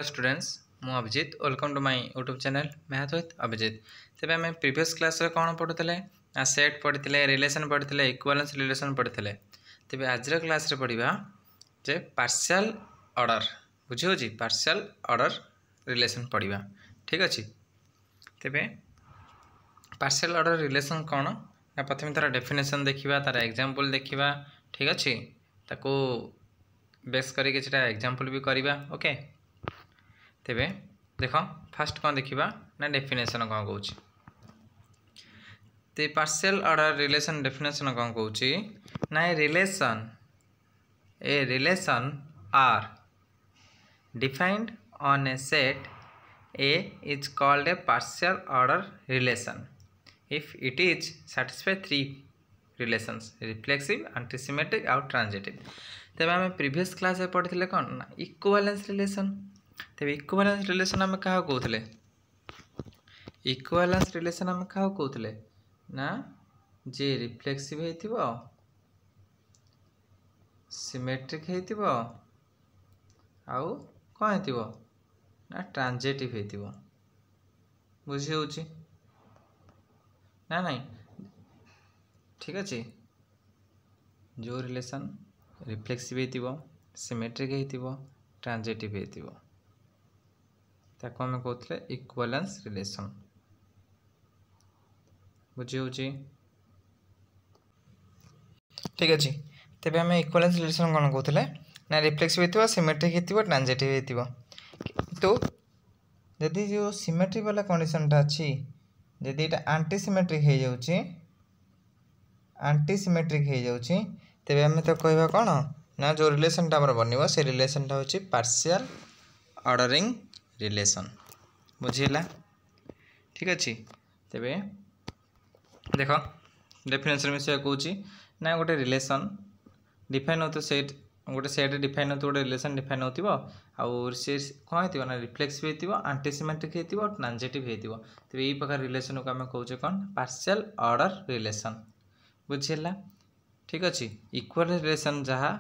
Students मु Abhijit welcome to my YouTube channel math with Abhijit. तेज आम प्रीवियस क्लास कौन पढ़ुले सेट पढ़ी रिलेशन पढ़ी इक्विवेलेंस रिलेशन पढ़ी। तेज आज क्लास पढ़ा जे पार्शियल ऑर्डर बुझे पार्शियल ऑर्डर रिलेशन पढ़ा। ठीक अच्छे तेरे पार्शियल ऑर्डर रिलेशन कौन ना प्रथम तार डेफिनेशन देखा तार एग्जांपल देखा। ठीक अच्छे ताको बेस कर एग्जांपल भी करवा। ओके तेबे देख फास्ट कौन देखा ना डेफिनेशन कौन कौच ते पार्शियल ऑर्डर रिलेशन डेफिनेशन कौन कौच ना a relation R defined on a set A is called a partial order relation if it is satisfy three relations reflexive antisymmetric आउ ट्रांजिटिव। तेबे आम प्रीवियस क्लास पढ़ी कौन ना इक्विवेलेंस रिलेशन। तेरे इक्विवेलेंस रिलेशन आम क्या कहते इक्विवेलेंस रिलेशन आम क्या कहते ना जे रिफ्लेक्सिव हो सिमेट्रिक हो आउ कौन हो ना ट्रांजिटिव हो बुझी हो ना नहीं। ठीक अच्छे जो रिलेशन रिफ्लेक्सिव हो सिमेट्रिक हो ट्रांजिटिव हो ताको आम कहते इक्विवेलेंस रिलेशन बुझी हो। ठीक अच्छे तेरे आम इक्विवेलेंस रिलेशन कौन कहते ना रिफ्लेक्सिव हो सिमेट्रिक हो ट्रांजिटिव हो। तो जदि जो सिमेट्रिक वाला कंडीशनटा अच्छी जदि ये एंटीसिमेट्रिक हो जाउची एंटीसिमेट्रिक हो जाउची तेबे आम तो कहवा कौन ना जो रिलेशनटा हमर बनइबो से रिलेशनटा होची पार्शियल ऑर्डरिंग रिलेशन बुझीला। ठीक अच्छे तेबे देख डेफिनेशन विषय कौच ना गोटे रिलेशन डिफाइन हो सेट गोटे सेट डिफाइन हो गोटे रिलेशन डिफाइन हो से कौन हो ना रिफ्लेक्सिव हो एंटीसिमेट्रिक हो ट्रांजिटिव हो तेरे यही प्रकार रिलेशन को आम कौचे कौन पार्शियल ऑर्डर रिलेशन बुझीला। ठीक अच्छे इक्वल रिलेशन जहाँ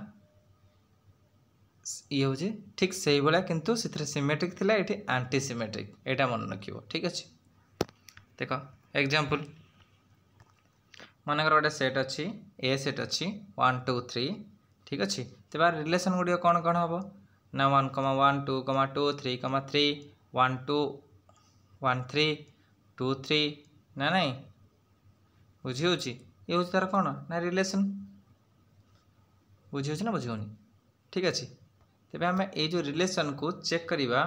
ये हूँ ठीक से भाया किंतु से सिमेट्रिक थिला ये एंटीसिमेट्रिक एटा मन रखियो। ठीक अच्छे देख एग्जांपल मनकर गोटे सेट अच्छी ए सेट अच्छी 1 2 3। ठीक अच्छे तेज रिलेशन गुड़िक कौन कौन हम ना 1 1 2 2 3 3 1 2 1 3 2 3 ना नहीं बुझी हो ये हूँ तार कौन ना रिलेशन बुझी ना बुझी। ठीक अच्छे तेरे आम ये जो रिलेशन को चेक करवा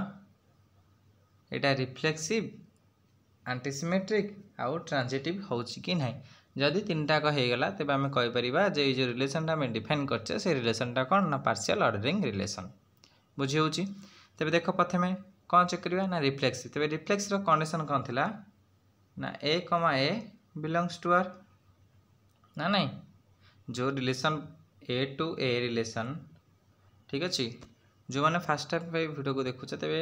यहाँ रिफ्लेक्सिव एंटीसिमेट्रिक आउ ट्रांजिटिव होची कि नहीं जदि तीन टाक होगला तेज आम कहीपर जे जो रिलेशन आम डिफाइन करचे से रिलेशनटा कौन ना पार्शियल ऑर्डरिंग रिलेशन बुझी हो। तेरे देख प्रथम कौन चेक करवा ना रिफ्लेक्सिव तेज रिफ्लेक्स कंडीशन कौन थी ना ए बिलोंग्स टू आर ना नहीं जो relation A to A relation. ठीक अच्छे जो मैंने फास्ट टाइम वीडियो को देखुचे तेरे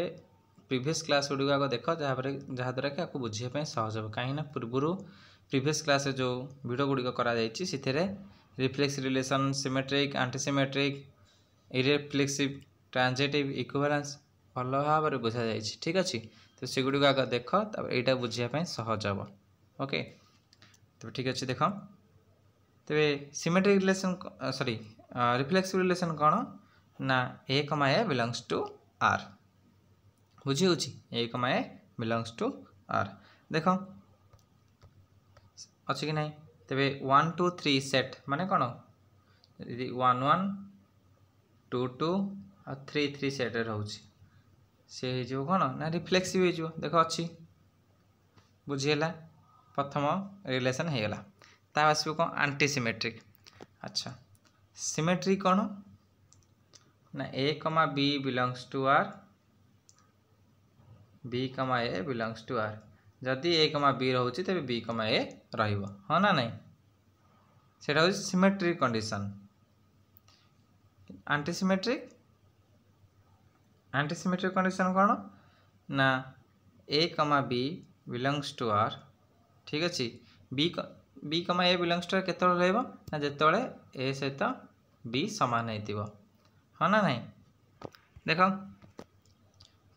प्रीवियस क्लास गुड़िक आग देख जहाँद्वारा कि आपको बुझापी सहज हो कहीं पूर्वर प्रीवियस क्लास जो वीडियो गुड़िक कर reflex relation symmetric antisymmetric irreflexive transitive equivalence भल भाव में बुझा जाए। ठीक अच्छे तो सेगुड़िक आग देख यहाँ बुझापी सहज हम। ओके तो ठीक अच्छे देख तेरे symmetric relation sorry reflexive relation कौन ना ए बिलोंग्स टू आर बुझी हो ए बिलोंग्स टू आर देख अच्छी कि नहीं तेरे 1 2 3 सेट माने कौन 1 1 2 2 और 3 3 सेट रोचे सी हो कौन ना रिफ्लेक्सिव हो देख अच्छी बुझीगला प्रथम रिलेशन होगला ता आसो कौन एंटीसिमेट्रिक। अच्छा सिमेट्रिक कौन ना A B belongs to R B A belongs to R जदि ए बी रोचे तेरे बी ए रही हाँ ना नहीं से symmetric condition. Antisymmetric antisymmetric condition कौन ना A B belongs to R. ठीक अच्छे B A belongs to R केत ना जिते ए सहित बी सामान हो हाँ ना नहीं देख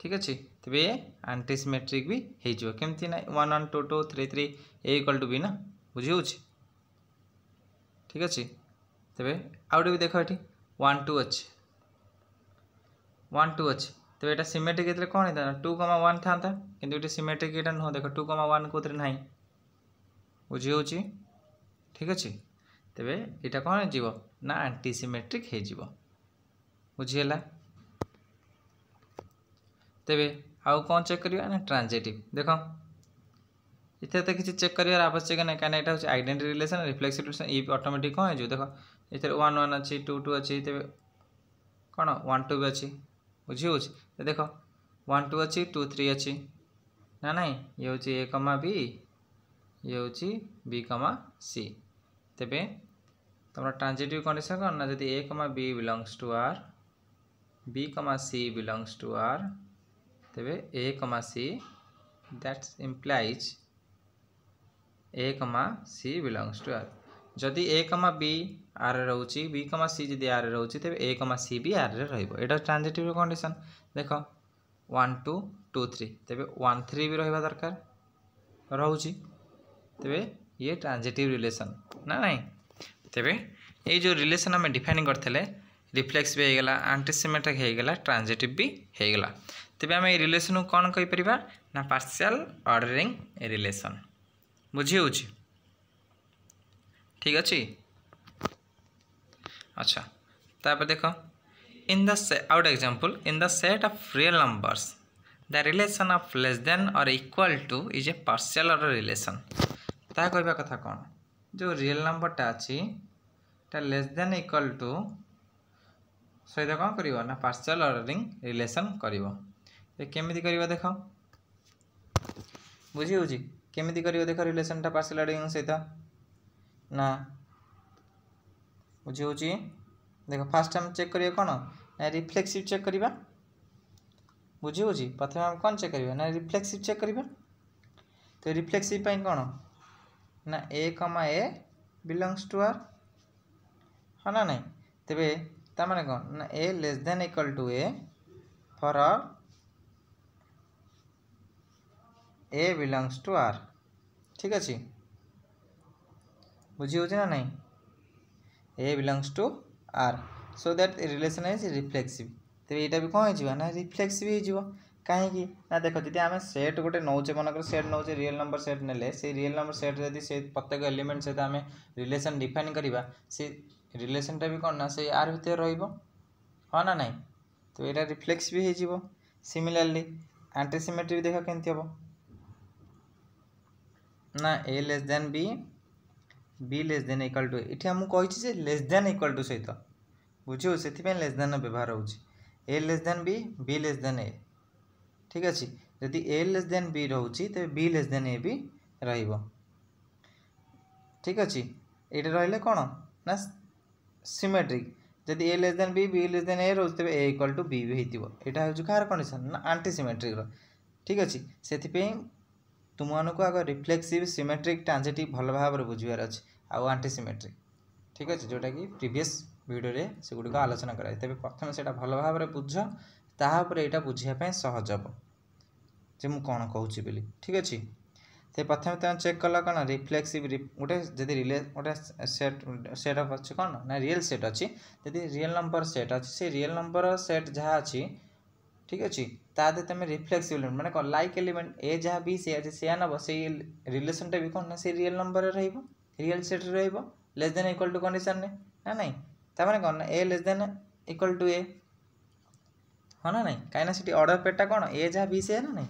ठीक अच्छे तेरे ये एंटीसिमेट्रिक भी हो केमती ना 1 1 2 2 3 3 ए इक्वल टू बी ना बुझी हो ठीक अच्छे तेरे आउटे भी देख ये 1 2 अच्छे 1 2 अच्छे तेरे यहाँ सिमेट्रिक ये कौन होता 2 1 था कि सिमेट्रिक ये नुह देख 2 1 कौन ना बुझी हो ठीक अच्छे तेरे यहाँ कौन हो ना एंटीसिमेट्रिक हो बुझीगला तेरे आउ कौन चेक करवा ना ट्रांजिटिव देख इतने तो किसी चेक कर आवश्यक ना कहीं यहाँ हूँ आइडेंटिटी रिलेशन रिफ्लेक्सिव रिलेशन ये ऑटोमेटिक कौन हो देख ये 1 1 अच्छी 2 2 अच्छी तेरे कौन 1 2 भी अच्छी बुझी हो देख 1 2 अच्छी 2 3 अच्छी ना नहीं ये हूँ ए कमा बी ये हूँ बी कमा सी तेरे तुम ट्रांजिटिव कंडीशन कौन ना जब A comma B belongs to R B comma C belongs to are तेरे ए कमा सी दैट्स इम्प्लाइज ए कमा सी बिलोंग्स टू आर जदि ए कमा बी आर रोचे बी कमा सी जदि आर रोचे तेरे ए कमा सी भी आर रहा ट्रांजिटिव कंडीशन देख 1 2 2 3 तेरे 1 3 भी रहा दरकार रोचे तेरे ये ट्रांजिटिव रिलेशन ना नहीं तेरे ये जो रिलेशन आम डिफाइन करते रिफ्लेक्स भी होगला एंटीसिमेट्रिक होगला ट्रांजिटिव भी होगला तेरे आम ये रिलेशन को कौन कहीपर ना पार्शियल ऑर्डरिंग रिलेशन बुझी हो ठीक अच्छे अच्छा तापर देख in the out example in the set of real numbers the relation of less than और equal to is a partial order relation ता कहवा कथा कौन जो रियल नंबरटा अच्छी लेस देन इक्वल टू सहित कौन कर ना पार्शियल ऑर्डरिंग रिलेशन करमी कर देख बुझी हो केमी कर देख रिलेशनटा पार्शियल ऑर्डरिंग सहित ना बुझी हो देख फास्ट हम चेक करिए कौन ना रिफ्लेक्सिव चेक करवा बुझी हो प्रथम हम कौन चेक करवा ना रिफ्लेक्सिव चेक करवा तो रिफ्लेक्सिव कौन ना ए कमा ए बिलोंग्स टू आर हाँ ना नहीं तेरे ताने कौन ना ए less than equal to a for a belongs to R ठीक अच्छे बुझी हो ना नहीं a belongs to R so that relation is reflexive तेरे यहाँ भी कौन हो ना रिफ्लेक्सिव हो कहीं ना देख जी आम सेट गोटे नौचे मनकर सेट नौचे रियल नंबर सेट ने से रियल नंबर सेट जब से प्रत्येक एलिमेंट सहित आम रिलेशन डिफाइन करवा से रिलेशनटा भी कौन ना से आर भितर हाँ ना नहीं तो यहाँ रिफ्लेक्सिव हो सिमिलरली एंटीसिमेट्रिक देख केमती हम ना ए less than b less than equal to ये आमको कही लेस देन इक्वल टू सहित बुझे से लेस देन व्यवहार हो a less than b less than a ठीक अच्छे जदि ए लेस देन बी रोचे तो बी लेस देन ए भी रही ठीक अच्छे ये रही कौन ना सिमेट्रिक जदि ए less than b less than a रोचे तेज ए इक्वल टू बी भी होता हूँ कार कंडीशन ना एंटीसिमेट्रिक ठीक अच्छे से तुमको आग रिफ्लेक्सिव सिमेट्रिक ट्रांजिटिव भल भाव बुझार अच्छे आउ एंटीसिमेट्रिक ठीक अच्छे जोटा कि प्रीवियस वीडियो से गुड़िक आलोचना कराए तेज प्रथम से भल भाव बुझ तापर यहाँ बुझापी सहज हम जे मुझे कौन कहूँ बोली ठीक अच्छे तो प्रथम तुम चेक कल कौन रिफ्लेक्सिव गोटे जदि गोटे सेट अफ अच्छे कौन ना रियल सेट अच्छी जदि रियल नंबर सेट अच्छी से रियल नंबर सेट जहाँ अच्छी ठीक अच्छे तादे तुम रिफ्लेक्सिव एलिमेंट मैंने कौन लाइक एलिमेंट ए जहाँ बी सी अच्छे से नब से रिलेशनटा भी कौन ना से real number real set less than equal to condition ने ना नहीं ताने कौन ना ए less than equal to A हाँ ना नहीं कहीं ऑर्डर पेटा कौन ए जहाँ बी सी है ना नहीं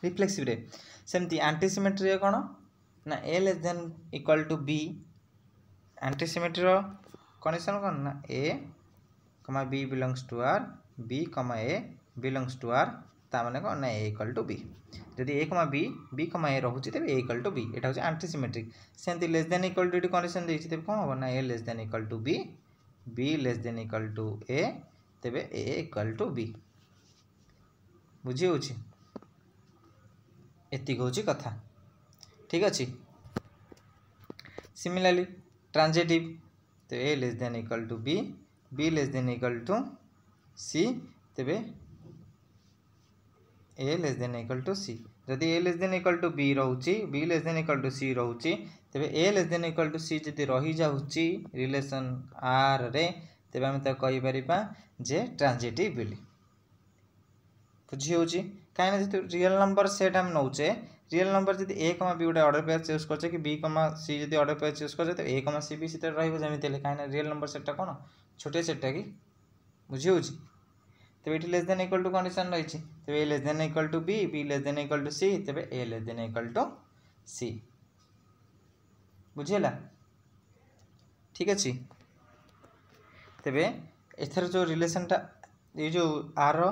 रिफ्लेक्सिव रे सेमती एंटीसिमेट्री कौन ना ए less than equal to b antisymmetry condition कौन ना a comma B belongs to R B comma A belongs to are ताने कौन ना ए इक्वल टू बी जदि A comma B comma A रोचे तेज ए इक्वल टू बी यहाँ हूँ एंटीसिमेट्रिक सेमती less than equal to condition देती तेज कौन हम ना ए less than equal to B less than equal to A तेज ए इक्वल टू बी बुझी हो एतिक हूँ कथा ठीक अच्छे सिमिलरली ट्रांजिटिव तो A less than equal to B less than equal to C तेबे A less than equal to C जदि ए less than equal to B रोची B less than equal to C रोची तेबे A less than equal to C जदि रही जाउची relation are रे तेबे हम त कहि परिबा जे ट्रांजिटिव बोली बुझी होची काहे जे रियल नंबर सेट हम नौचे रियल नंबर जदि a, b गोटे ऑर्डर पेयर चूज करछे कि b, c जदि ऑर्डर पेयर चूज करछे त a, c भी सिते रहइबो जेमिति ले काहे रियल नंबर सेटटा कोन छोटे सेटटा की बुझी होची तेबे it less than equal to condition रही तेबे a less than equal to b, b less than equal to c तेबे a less than equal to c बुझिला ठीक अछि तेबे एथर जो रिलेशनटा ये जो r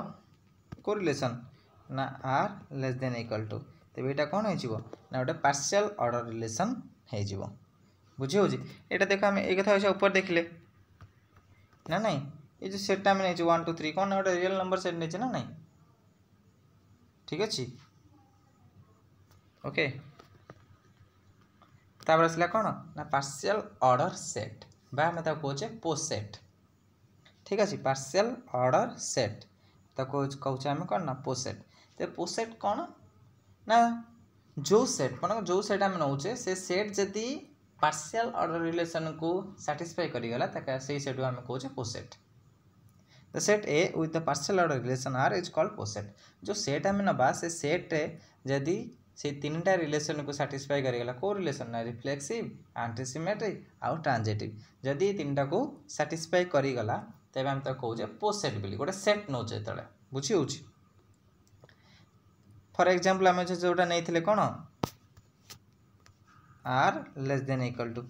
को रिलेशन ना r less than equal to तेबे एटा कोन हे जिवो ना गोटे पार्शियल ऑर्डर रिलेशन हे जिवो बुझी होची एटा देखो हम ए कथा होइसे ऊपर देखले ना नहीं ये जो सेट टाइम नहीं 1 2 3 कौन गोटे रियल नंबर सेट नहीं ना नहीं ठीक अच्छे ओके तापर आसला कौन ना पार्शियल ऑर्डर सेट बा हमें कहे पोस्ट सेट ठीक अच्छे पार्शियल ऑर्डर सेट कहूँ आम कौन ना पोस्ट सेट तो पोस्ट सेट कौन ना जो सेट मन जो सेट आम नौचे से सेट जदि पार्शियल ऑर्डर रिलेशन को सैटिस्फाई करीगला से सेट आम कहे post set The set A with the partial order relation R is called post set. जो सेट आम नबा से सेट जदि से तीनटा रिलेशन को सैटिस्फाई करेगा को रिलेशन ना रिफ्लेक्सिव एंटीसिमेट्रिक आउ ट्रांजिटिव जदि तीनटा को सैटिस्फाई करीगला तेबे हम त कहूजे पोस्ट सेट बोली गोटे सेट नौचे तले बुझी होउची फॉर एग्जांपल हम जोटा नैथिले कोन R less than equal to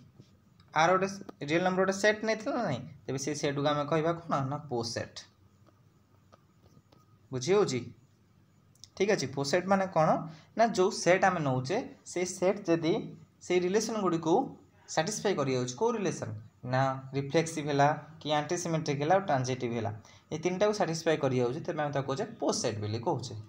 R गोटे रियल नंबर गोटे सेट नहीं था ना तेज से सेट को आम कह कौन ना पोस्ट सेट बुझी हो ठीक अच्छे पोस्ट सेट माने कौन ना जो सेट आम नौचे से सेट जदि से रिलेशन गुड़ी को सैटिस्फाई करो रिलेशन ना रिफ्लेक्सिव है कि एंटीसिमेट्रिक है ट्रांजिटिव है ये तीनटा को सैटिस्फाई कर तेज आम कहे पोस्ट सेट बोली कहूचे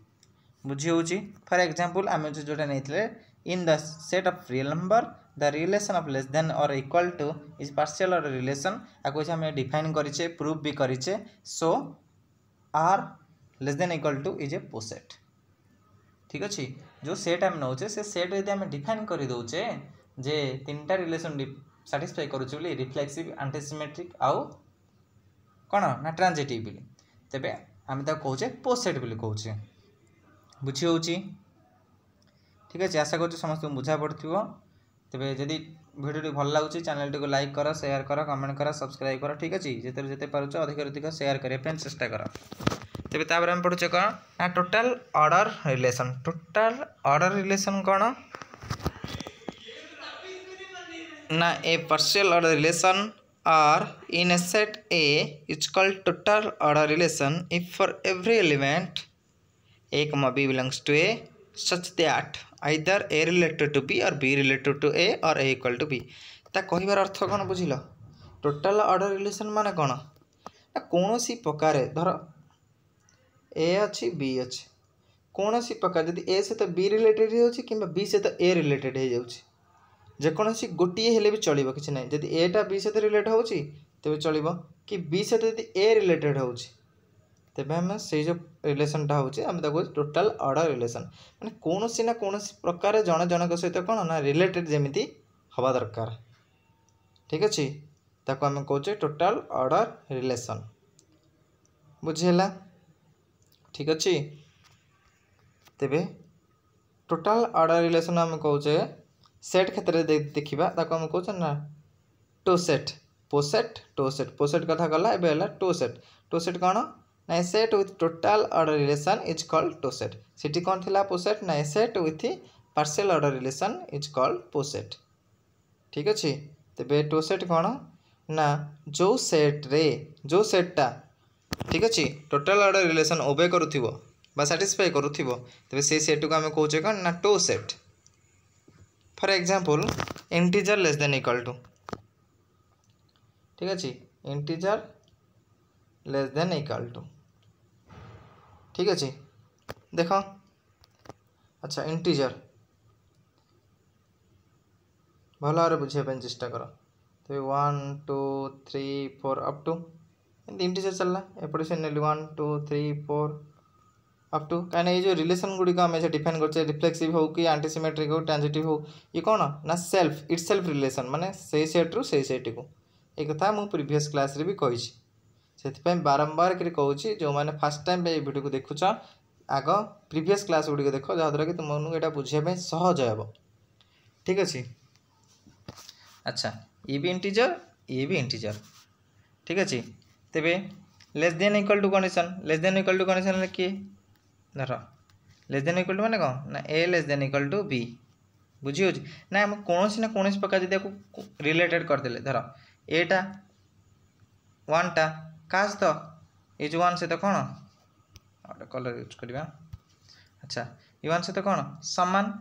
बुझी हो फॉर एग्जांपल आम जोटा नहीं इन the set of real number the relation of less than or equal to is partial order relation आको हमें डिफाइन करिचे प्रूफ भी करिचे सो r less than equal to is a post set ठीक अच्छे जो सेट आम नौचे से सेट यदि आम डिफाइन कर दौचे जे तीनटा रिलेशन सैटिस्फाई करुचे बोली रिफ्लेक्सिव एंटीसिमेट्रिक आउ कौन ना ट्रांजिटिव बोली तेबे आम कहे पोस्ट सेट बोली कहूचे बुझी हो ठीक अच्छे आशा कर समस्त बुझा पड़ो तेबे जदि वीडियो भल लगुच चैनल टी को लाइक कर शेयर कर कमेंट कर सब्सक्राइब कर ठीक अच्छे जिते जिते पार्च अधिक अधिक शेयर करने चेष्टा कर तेबे तापर हम पढ़ुचे कौन ना टोटल ऑर्डर रिलेशन कौन ना a partial order relation R in a set A is called total order relation if for every element a, b belongs to a such that either a related to b or b related to a or a equal to b ता कहिबार अर्थ कौन बुझिल total order relation माने कौन ना कौन सी प्रकार धर a अच्छी b अच्छी कौन सी प्रकार जदि a सहित b रिलेटेड हो कि b सहित a रिलेटेड हो जाउछि जेकोसी गोटे हेले भी चलिबो किछि नै जदि a टा b सहित रिलेट होउछि तबे चलिबो कि b सहित जदि a रिलेटेड होउछि तेबे हम से जो रिलेशनटा होउछि हम ताको टोटल ऑर्डर रिलेशन माने कोनोसी ना कोनोसी प्रकार जण जनक सहित कोन ना रिलेटेड जेमिति हवा दरकार ठीक अछि ताको हम कहउछे टोटल ऑर्डर रिलेशन बुझिला ठीक अछि तेबे टोटल ऑर्डर रिलेशन हम कहउछे सेट क्षेत्र देखिबा ताको हम कहउछे ना टू सेट पोसेट कथा गला एबे हला टू सेट कोन ना set with total order relation is called toset सिटी कौन थिला पोसेट ना set with partial order relation is called poset ठीक अच्छे तेबे टू सेट कौन ना जो सेटटा ठीक अच्छे टोटल ऑर्डर रिलेशन ओबे करुथिबो बा सैटिस्फाई करुथिबो तेबे से सेट को हम कहउचे कौन ना two set for example integer less than equal to ठीक अच्छे integer less than equal to ठीक अच्छे देख अच्छा इंटीजर भल भाव बुझापी चेष्टा कर तो 1 2 3 4 अप टू इंटीजर चलला एपटे से नेली 1 2 3 4 अप टू कहीं ये जो रिलेशन गुड़िक आम डिफाइन करछे रिफ्लेक्सिव हो कि एंटीसिमेट्रिक हो ट्रांजिटिव हो ये कौन ना सेल्फ इट सेल्फ रिलेशन माने से सेट रु से सेट को ये कथा मु प्रीवियस क्लास रे भी कही से बारंबार कर कहूँ जो मैंने फास्ट टाइम ये वीडियो को देखुच आग प्रीवियस क्लास गुड़िक देख जहाँद्वारा कि तुमको यहाँ बुझापी सहज हे ठीक अच्छे। अच्छा ये भी इंटीजर ठीक अच्छे तेरे less than equal to condition किए धर लेस देन इक्वल टू माने कौन ना ए less than equal to B बुझी हो ना आम कौन ना कौन प्रकार जब रिलेटेड करदे धर एटा वन टा क्या सहित ये जो वन सहित कौन गोटे कलर यूज करवा। अच्छा ये वन सहित कौन सामान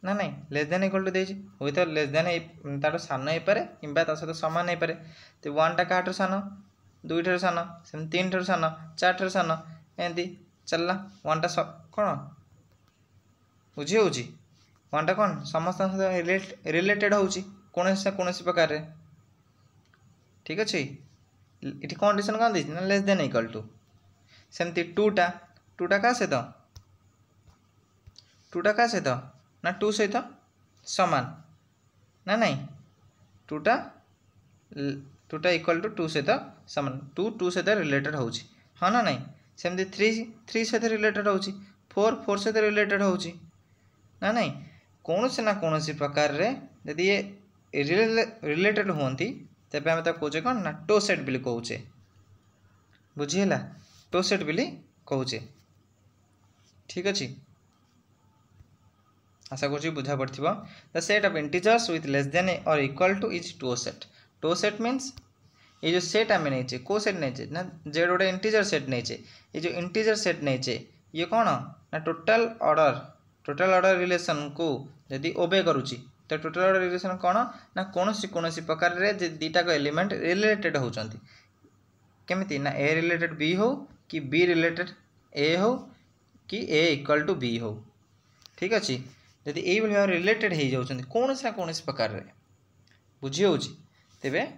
ना नहीं लेस देन इक्वल टू देछि हुई तो लेस देन तार सान हो पारे कि सहित सामान हो पारे तो वन टा क्या सान दुई ठार सान से तीन ठार सान चार ठार सान एमती चलला वन टा कौन बुझी हो वन टा कौन समस्त रिलेटेड हो कौन प्रकार रे ठीक अच्छे ये कंडीशन कौन देना लेस देन इक्वल टू सेमती टूटा क्या सहित ना टू सहित सामान ना नहीं टूटा इक्वल टू टू सहित सामान टू सहित रिलेटेड हो हाँ ना नहीं सेमती थ्री सहित रिलेटेड हो फोर सहित रिलेटेड हो ना नहीं कौन से ना कौन प्रकार रे यदि ये रिलेटेड होती तेरे आम कहे कौन ना टो सेट भी कहे बुझीला टो सेट भी कहे ठीक अच्छे। आशा करुँच बुझा पड़ो the set of integers with less than और equal to is toset means ये जो सेट आम नहीं कौ सेट नहीं ना जेड गोटे इंटीजर सेट नहीं ये जो इंटीजर सेट नहीं ये कौन ना टोटल ऑर्डर रिलेशन को यदि ओबे करुच्ची तो टोटल ऑर्डर रिलेशन कौन ना कौन प्रकार रे दीटाक एलिमेंट रिलेटेड होती केमिति ना ए रिलेटेड बी हो कि बी रिलेटेड ए हो कि ए इक्वल टू बी हो ठीक अच्छे यदि यही भाव रिलेटेड हो जाती कौन ना कौन प्रकार रे बुझी हो तेबे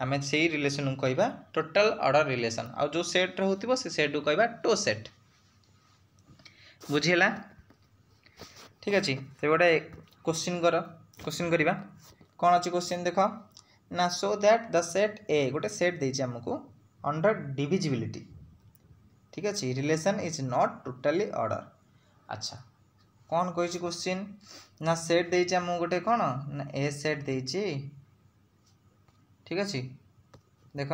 आम से रिलेसन को कहवा टोटल ऑर्डर रिलेशन आ जो सेट हो से सेट को कहवा टो सेट बुझीला ठीक अच्छे तो गोटे क्वेश्चन करवा कौन अच्छी क्वेश्चन देख ना सो दैट द सेट ए गोटे सेट देछि हमको अंडर डिविजिबिलिटी ठीक अच्छे relation is not totally order. अच्छा कौन कही क्वेश्चन ना सेट देछि हमको गोटे कौन ना ए सेट देछि ठीक अच्छे देख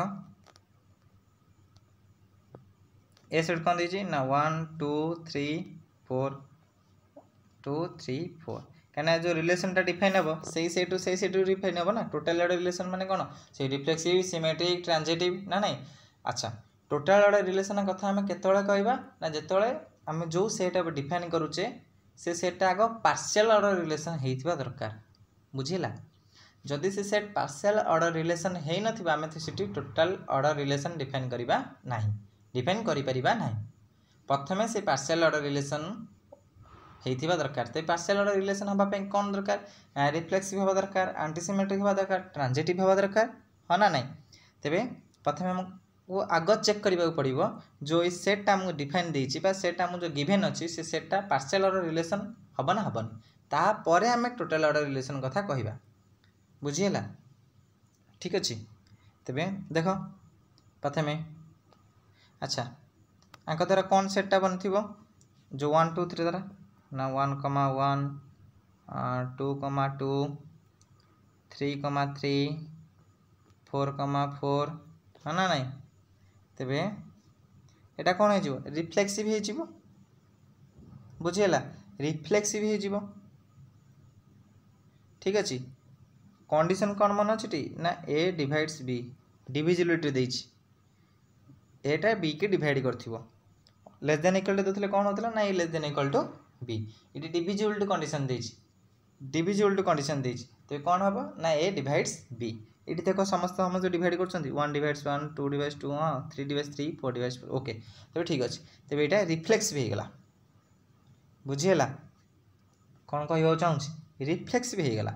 ए सेट कौन देछि ना 1 2 3 4 2 3 4 क्या जो रिलेशन टा डिफाइन हम से सेट डिफाइन हम ना टोटल ऑर्डर रिलेशन माने कौन से रिफ्लेक्सिव सिमेट्रिक ट्रांजिटिव ना नहीं। अच्छा टोटल ऑर्डर रिलेशन कथा आम केतबेले कहबा ना जेतबेले आम जो सेट डिफाइन करूचे से सेटा आग पार्शियल ऑर्डर रिलेशन होइथिबा दरकार बुझिला जदि से सेट पार्शियल ऑर्डर रिलेशन है नथिबा आम सेठी टोटल ऑर्डर रिलेशन डिफाइन करिबा नाही डिफाइन करि परिबा नाही प्रथमे से पार्शियल ऑर्डर रिलेशन होइथिबा दरकार तो पार्शियल ऑर्डर रिलेशन हबा पे कौन दरकार रिफ्लेक्सिव हबा दरकार एंटीसिमेट्रिक हबा दरकार ट्रांजिटिव हबा दरकार हाँ ना नहीं तेबे प्रथमे हमको आग चेक करबा पड़िबो जो इस सेट आमको डिफाइन देछि बा सेट आमको जो गिवन अछि से सेटटा पार्शियल ऑर्डर रिलेशन हबा ना हबनी ता परे आमे टोटल ऑर्डर रिलेशन कथा कहबा बुझिला ठीक अछि तेबे देखो प्रथमे अच्छा आंक द्वारा कौन सेटटा बनथिबो जो 1 2 3 द्वारा ना 1 1 2 2 3 3 4 4 हाँ ना नहीं तेबे एटा कौन हो रिफ्लेक्सिव हो बुझीला रिफ्लेक्सिव हो ठीक अच्छे कंडीशन कौन मन अच्छी ना ए डिवाइड्स बी डिविजिबिलिटी देछि एटा बी के डिवाइड करथिबो लेस देन इक्वल टू देथिले कौन होतला ना ए less than equal to B ये डिविजिबिलिटी कंडीशन देछि तो कौन हम ना ए डिवाइड्स बी ये देखो समस्त हम जो डिवाइड कर 1 डिवाइड्स 1 2 डिवाइड्स 2 हाँ 3 डिवाइड्स 3 4 डिवाइड्स 4 ओके तो ठीक अच्छे तेज यहाँ रिफ्लेक्सिव हो गला बुझीला कौन कह चाहूँ रिफ्लेक्सिव हो गला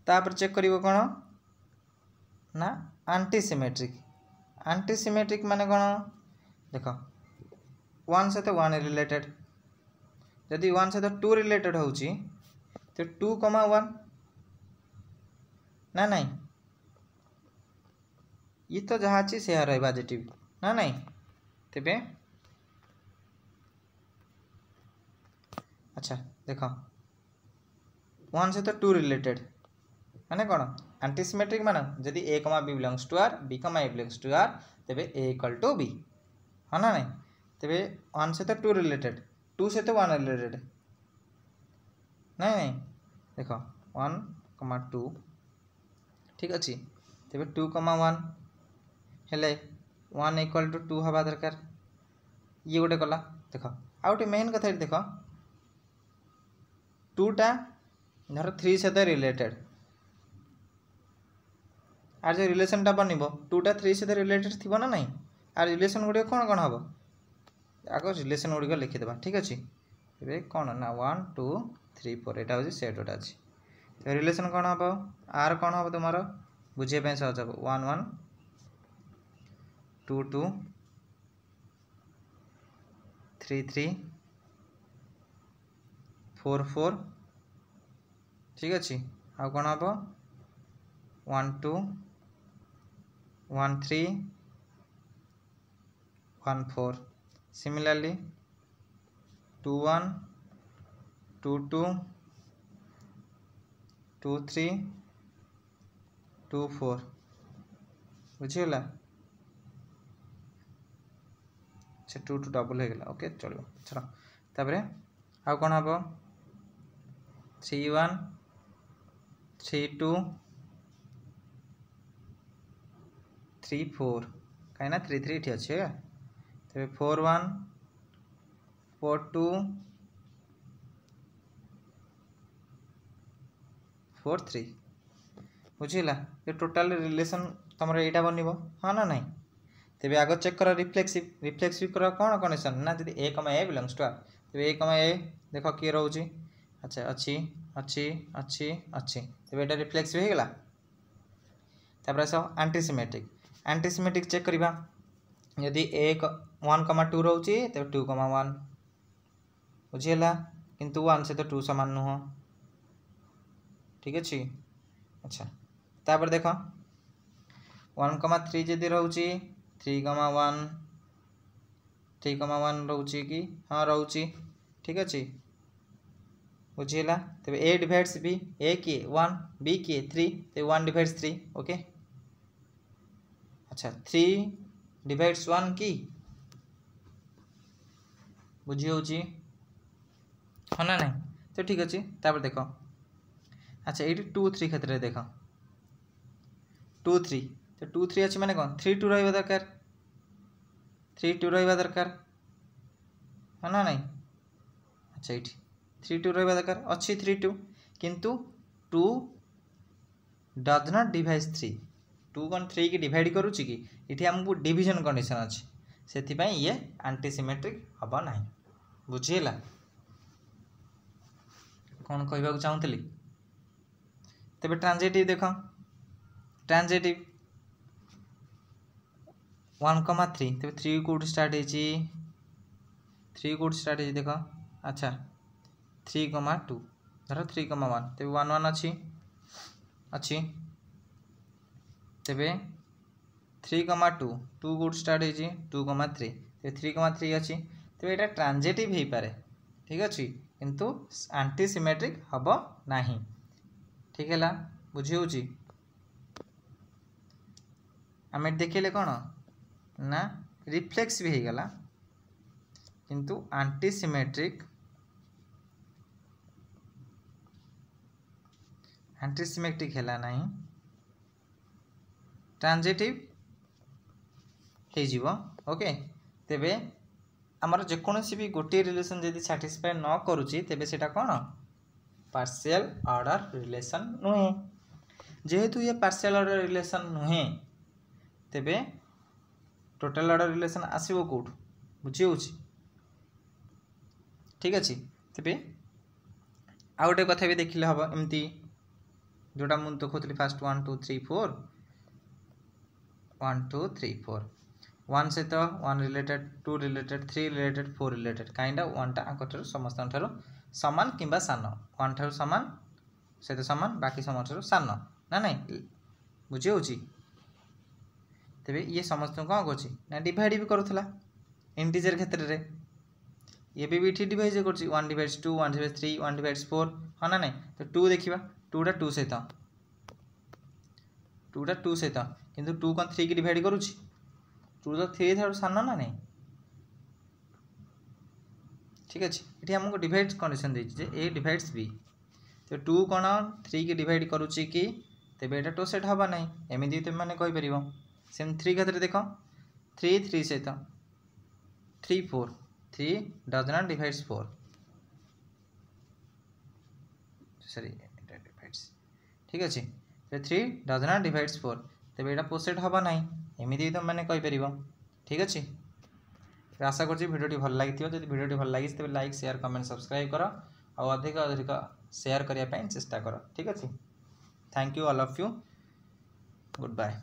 तापर चेक कर कौन ना एंटीसिमेट्रिक माने कौन देख वन सहित वन रिलेटेड जदि वन सहित टू रिलेटेड होची तो 2,1 ना नहीं ये तो जहाँ अच्छी से रहा एडजेक्टिव ना नहीं तेबे अच्छा देख वन सहित टू रिलेटेड माने कौन एंटीसिमेट्रिक मान जदि A comma B belongs to R B comma A belongs to are तेबे ए इक्वल टू बी हाँ ना नहीं तेबे वन सहित टू रिलेटेड टू सहित वन रिलेटेड नहीं नहीं देख 1,2 ठीक अच्छे तेबे 2,1 हेले 1 इक्वल टू 2 हवा दरकार ये गोटे कला देख आ गोटे मेन कथा देख 2टा धर 3 सहित रिलेटेड आर जो रिलेशनटा बनब 2टा 3 सहित रिलेटेड थी ना नहीं आर रिलेशन गुड़िक कौन कौन हम आग रिलेशन गुड़िक लिखिदेवा ठीक अच्छे तेरे कौन ना 1 2 3 4 यहाँ हूँ सेट गोटा अच्छी तो रिलेशन कौन हम आर कौन हम तुम बुझे सहज हम 1 1 2 2 3 3 4 4 ठीक अच्छे आ कौन हम 1 2 1 3 1 4 सिमिलरली 2 1 2 2 2 3 2 4 बुझीगला अच्छा 2 2 डबल हो गला ओके चलो चलो तापरे आ कौन हम 3 1 3 2 3 4 कहीं 3 3 ये अच्छे तेरे 4 1 4 2 4 3 बुझीगला ये टोटाल रिलेशन तुम यहाँ बनब हाँ ना नहीं तेज आग चेक कर रिफ्लेक्सिव कर कौन कंडीशन ना जब ए कमा ए बिलोंग्स टू आर तेज ए कमा ए देख किए रोचे अच्छा अच्छी अच्छी अच्छी अच्छी तेज यहाँ रिफ्लेक्सिव हो गला तापर आस एंटीसिमेट्रिक एंटीसिमेट्रिक चेक करवा यदि ए 1,2 रोचे तेज 2,1 बुझीगला किंतु 1 सहित 2 सामान नुह ठीक अच्छे अच्छा तापर देख 1,3 जदि रोचे 3,1 3,1 रोचे कि हाँ रोचे ठीक अच्छे बुझीगला तेज ए डिवाइड्स बी ए किए 1 बी किए 3 तो 1 डिवाइड्स 3 ओके अच्छा 3 डिवाइड्स 1 की बुझी हो हाँ ना नहीं तो ठीक अच्छे तापर देख अच्छा ये 2 3 क्षेत्र में देख 2 3 तो 2 3 अच्छे माने कौन 3 2 रहा दरकार 3 2 रहा दरकार हाँ ना नहीं अच्छा ये 3 2 रहा दरकार अच्छी 3 2 किंतु 2 डज नॉट डिवाइड 3 2 कौन 3 की डिवाइड करुच्ची कि ये आमको डिविजन कंडीशन अच्छे से ये एंटीसिमेट्रिक हम ना बुझीगला कौन कहवाक चाहूली तेरे ट्रांजिटिव देख ट्रांजिटिव 1,3 तेरे 3 कौट स्टार्ट होती 3 कौट स्टार्ट होती देख अच्छा 3,2 धर 3,1 तेरे 1 1 अच्छी अच्छी तेरे 3,2 2 कौट स्टार्ट होती 2,3 तेरे 3,3 अच्छी तेरे यहाँ ट्रांजिटिव हो पारे ठीक अच्छे किंतु एंटीसिमेट्रिक हम ना ठीक है बुझी हो आम देखिले कौन ना रिफ्लेक्स भी हो गला किंतु एंटीसिमेट्रिक है ना ट्रांजिटिव हो ओके तेबे आमर जेकोसी भी गोटे रिलेशन जदि सैटिस्फाई न करुच्ची तेबे सेटा कौन पार्शियल ऑर्डर रिलेशन नुहे जेहेतु ये पार्शियल ऑर्डर रिलेशन नुहे तेबे टोटल ऑर्डर रिलेशन आसो कौट बुझी हो ठीक अच्छे तेबे आ गोटे कथा भी देखिले हम एमती जोटा मुझे देखुली फास्ट 1 2 3 4 1 2 3 4 वन सहित one related, two related, three related, four related काइंडा वन टा आंकर समस्त सामान किंबा सान, वन ठार सामान सहित सामान बाकी समस्त सान ना नहीं बुझी होची। तेबे ये समस्त कौन करुच्ची ना डिवाइड भी करूला इंटीजर क्षेत्र में, ये भी ये डिवाइड कर 1 डिवाइड्स 2, 1 डिवाइड्स 3, 1 डिवाइड्स 4 हाँ ना नहीं। तो 2 देखा 2टा 2 सहित 2टा 2 सहित किंतु 2 कौन 3 की डिवाइड करुच्ची, 2 तो 3 ठार सान ना नहीं। ठीक अच्छे ये आमको डिवाइड कंडीशन देजे ए डिवाइड्स बी। तो 2 कौन 3 की डिवाइड करुच्ची कि तेबे एटा 2 सेट हवा ना एमती तुम मैंने कहीपर सेम 3 क्षेत्र देख 3 3 सहित 3 4, 3 does not divides 4 sorry divides. ठीक अच्छे 3 डज नॉट डिवाइड्स 4 तेबे एटा पोसेट हवा ना एमती तुम मैंने कहीपर। ठीक अच्छे आशा करছি भिडियोटी भल लगी जब भिडियोटी भल लगी तेज लाइक शेयर कमेंट सब्सक्राइब कर और अधिक अधिक शेयर करने चेष्टा कर। ठीक अच्छे thank you all of you good bye.